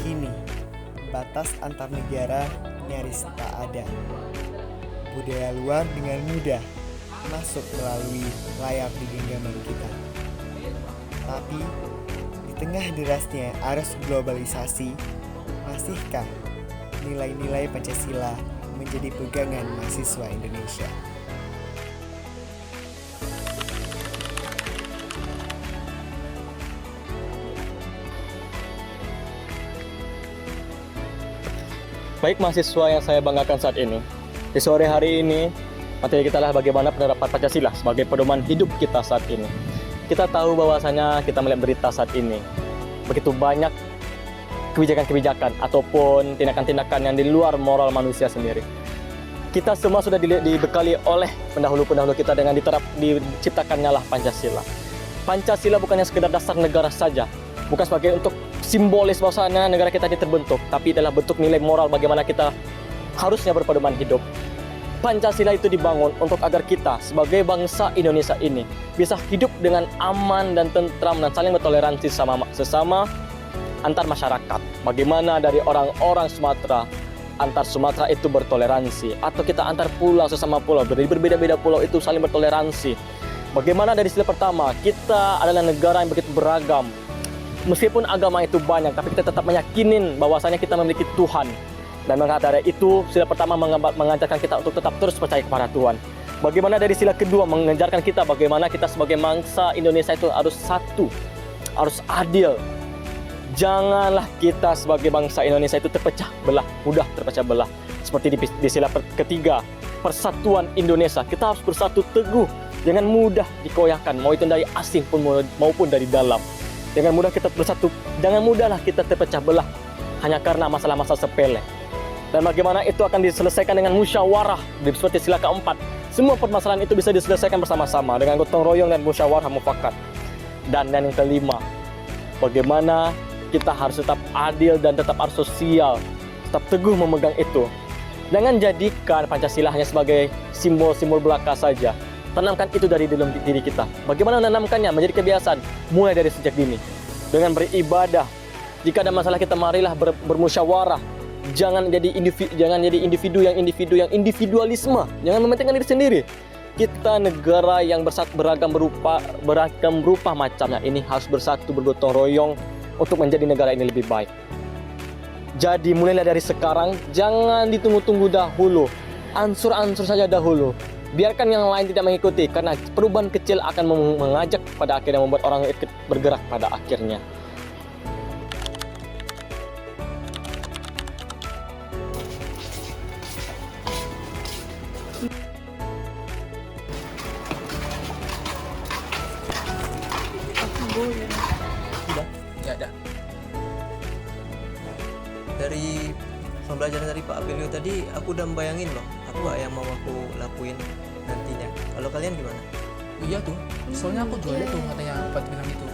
Kini, batas antar negara nyaris tak ada. Budaya luar dengan mudah masuk melalui layar di genggaman kita. Tapi, di tengah derasnya arus globalisasi, masihkah nilai-nilai Pancasila menjadi pegangan mahasiswa Indonesia? Baik mahasiswa yang saya banggakan saat ini, di sore hari ini materi kita adalah bagaimana penerapan Pancasila sebagai pedoman hidup kita saat ini. Kita tahu bahwasanya kita melihat berita saat ini, begitu banyak kebijakan-kebijakan ataupun tindakan-tindakan yang di luar moral manusia sendiri. Kita semua sudah dibekali oleh pendahulu-pendahulu kita dengan diciptakannya lah Pancasila. Pancasila bukannya sekedar dasar negara saja, bukan sebagai untuk simbolis bahwasanya negara kita ini terbentuk, tapi adalah bentuk nilai moral bagaimana kita harusnya berpedoman hidup. Pancasila itu dibangun untuk agar kita sebagai bangsa Indonesia ini bisa hidup dengan aman dan tentram dan saling bertoleransi sesama antar masyarakat. Bagaimana dari orang-orang Sumatera, antar Sumatera itu bertoleransi, atau kita antar pulau sesama pulau, dari berbeda-beda pulau itu saling bertoleransi. Bagaimana dari sila pertama, kita adalah negara yang begitu beragam. Meskipun agama itu banyak, tapi kita tetap meyakinin bahwasanya kita memiliki Tuhan. Dan maka dari itu, sila pertama mengajarkan kita untuk tetap terus percaya kepada Tuhan. Bagaimana dari sila kedua mengajarkan kita bagaimana kita sebagai bangsa Indonesia itu harus satu, harus adil. Janganlah kita sebagai bangsa Indonesia itu terpecah belah, mudah terpecah belah. Seperti di sila ketiga, persatuan Indonesia. Kita harus bersatu teguh, jangan mudah dikoyahkan, mau itu dari asing maupun dari dalam. Dengan mudah kita bersatu, jangan mudahlah kita terpecah belah hanya karena masalah-masalah sepele. Dan bagaimana itu akan diselesaikan dengan musyawarah seperti sila keempat. Semua permasalahan itu bisa diselesaikan bersama-sama dengan gotong royong dan musyawarah mufakat. Dan yang kelima, bagaimana kita harus tetap adil dan tetap harus sosial, tetap teguh memegang itu. Jangan jadikan Pancasila hanya sebagai simbol-simbol belaka saja. Tanamkan itu dari dalam diri kita. Bagaimana menanamkannya menjadi kebiasaan mulai dari sejak dini. Dengan beribadah. Jika ada masalah kita marilah bermusyawarah. Jangan jadi individu yang individualisme. Jangan mementingkan diri sendiri. Kita negara yang beragam rupa macamnya ini harus bersatu bergotong royong untuk menjadi negara ini lebih baik. Jadi mulailah dari sekarang, jangan ditunggu-tunggu dahulu. Ansur-ansur saja dahulu. Biarkan yang lain tidak mengikuti, karena perubahan kecil akan mengajak pada akhirnya membuat orang ikut bergerak pada akhirnya. Sudah? Ya ada. Dari pembelajaran dari Pak Abelio tadi, aku udah membayangin loh apa yang mau aku lakuin nantinya. Kalau kalian gimana? Iya tuh, soalnya aku juga lihat tuh katanya Pak bilang itu.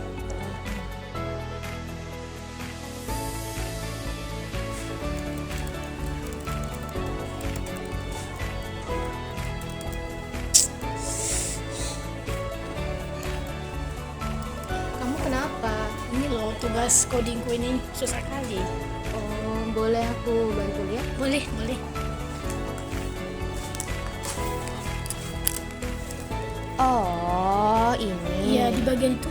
Kamu kenapa? Ini loh tugas codingku ini susah kali. Oh, boleh aku bantu ya? Boleh. Oh, ini. Iya, di bagian itu.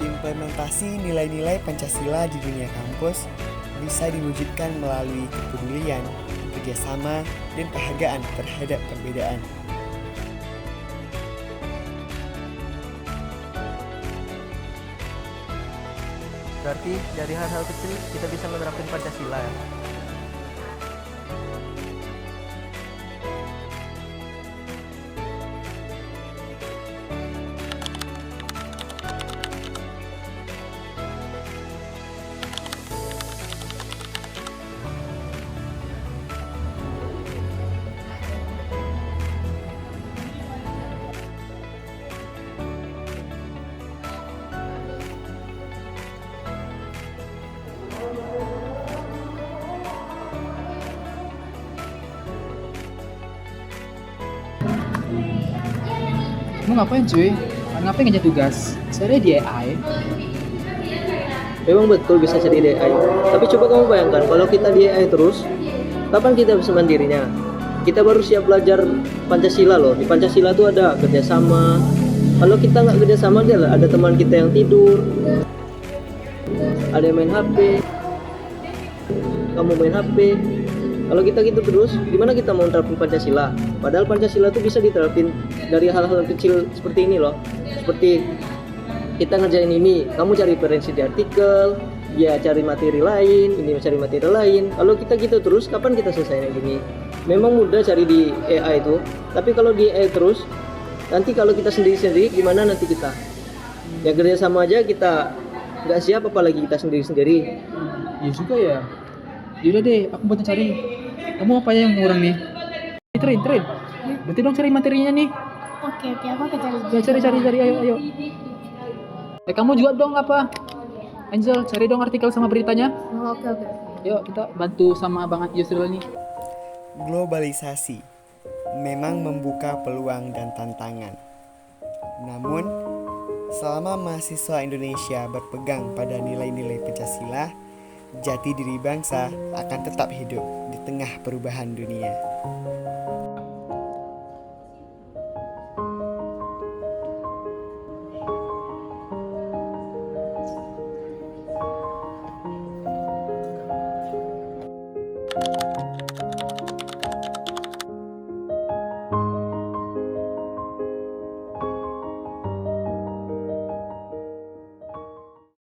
Implementasi nilai-nilai Pancasila di dunia kampus bisa diwujudkan melalui kepedulian, kerjasama, dan penghargaan terhadap perbedaan. Berarti dari hal-hal kecil kita bisa menerapkan Pancasila ya. Kamu ngapain cuy? ngapain ngajak tugas? Saya di AI. Memang betul bisa jadi DI. Tapi coba kamu bayangkan kalau kita di AI terus, kapan kita bisa mandirinya? Kita baru siap belajar Pancasila loh. Di Pancasila tuh ada kerjasama. Kalau kita nggak kerjasama, ada teman kita yang tidur, ada yang main HP, kamu main HP. Kalau kita gitu terus, gimana kita mau terapin Pancasila? Padahal Pancasila tuh bisa diterapin dari hal-hal kecil seperti ini loh. Seperti kita ngerjain ini, kamu cari referensi di artikel, dia cari materi lain, ini cari materi lain. Kalau kita gitu terus, kapan kita selesainya gini? Memang mudah cari di AI itu, tapi kalau di AI terus, nanti kalau kita sendiri-sendiri, gimana nanti kita? Ya kerja sama aja kita nggak siap, apalagi kita sendiri-sendiri. Iya juga ya. Yaudah deh, aku bantu cari. Kamu apa yang kurang nih? Train. Berarti dong cari materinya nih. Oke, aku akan cari. Ya, cari, ayo. Kamu juga dong apa? Angel, cari dong artikel sama beritanya. Oh, oke. Yuk, kita bantu sama Bang Yusril nih. Globalisasi memang membuka peluang dan tantangan. Namun, selama mahasiswa Indonesia berpegang pada nilai-nilai Pancasila, jati diri bangsa akan tetap hidup di tengah perubahan dunia.